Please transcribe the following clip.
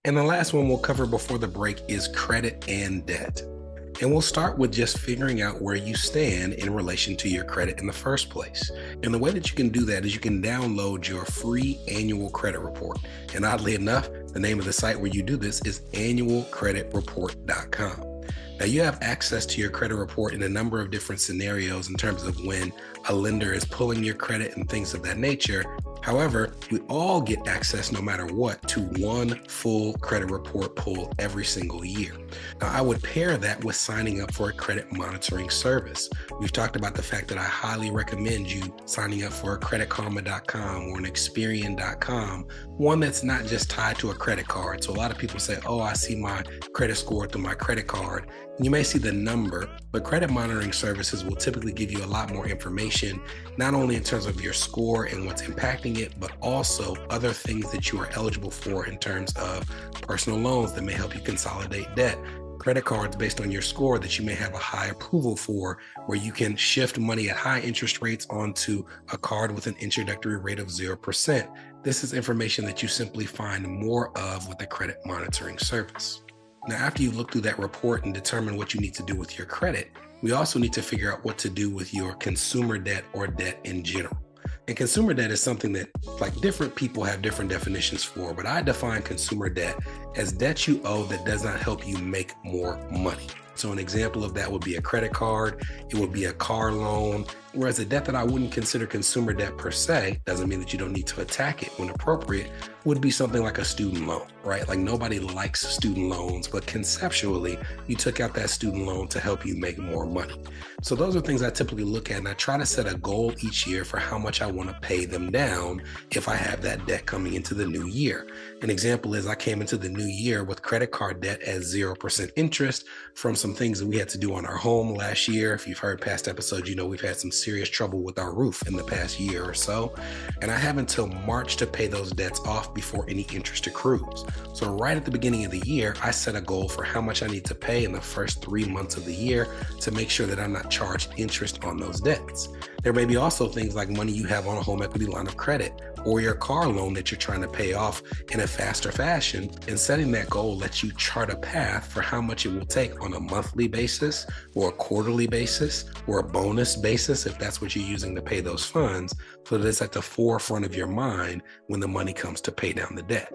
And the last one we'll cover before the break is credit and debt. And we'll start with just figuring out where you stand in relation to your credit in the first place. And the way that you can do that is you can download your free annual credit report. And oddly enough, the name of the site where you do this is annualcreditreport.com. Now, you have access to your credit report in a number of different scenarios in terms of when a lender is pulling your credit and things of that nature. However, we all get access, no matter what, to one full credit report pull every single year. Now, I would pair that with signing up for a credit monitoring service. We've talked about the fact that I highly recommend you signing up for a creditkarma.com or an Experian.com, one that's not just tied to a credit card. So a lot of people say, oh, I see my credit score through my credit card. You may see the number, but credit monitoring services will typically give you a lot more information, not only in terms of your score and what's impacting it, but also other things that you are eligible for in terms of personal loans that may help you consolidate debt, credit cards based on your score that you may have a high approval for, where you can shift money at high interest rates onto a card with an introductory rate of 0%. This is information that you simply find more of with the credit monitoring service. Now, after you look through that report and determine what you need to do with your credit, we also need to figure out what to do with your consumer debt or debt in general. And consumer debt is something that different people have different definitions for, but I define consumer debt as debt you owe that does not help you make more money. So an example of that would be a credit card, it would be a car loan, whereas a debt that I wouldn't consider consumer debt per se, doesn't mean that you don't need to attack it when appropriate, would be something like a student loan, right? Like nobody likes student loans, but conceptually, you took out that student loan to help you make more money. So those are things I typically look at, and I try to set a goal each year for how much I want to pay them down if I have that debt coming into the new year. An example is I came into the new year with credit card debt at 0% interest from some things that we had to do on our home last year. If you've heard past episodes, you know we've had some serious trouble with our roof in the past year or so. And I have until March to pay those debts off before any interest accrues. So right at the beginning of the year, I set a goal for how much I need to pay in the first 3 months of the year to make sure that I'm not charged interest on those debts. There may be also things like money you have on a home equity line of credit or your car loan that you're trying to pay off in a faster fashion. And setting that goal lets you chart a path for how much it will take on a monthly basis or a quarterly basis or a bonus basis, if that's what you're using to pay those funds, so that it's at the forefront of your mind when the money comes to pay down the debt.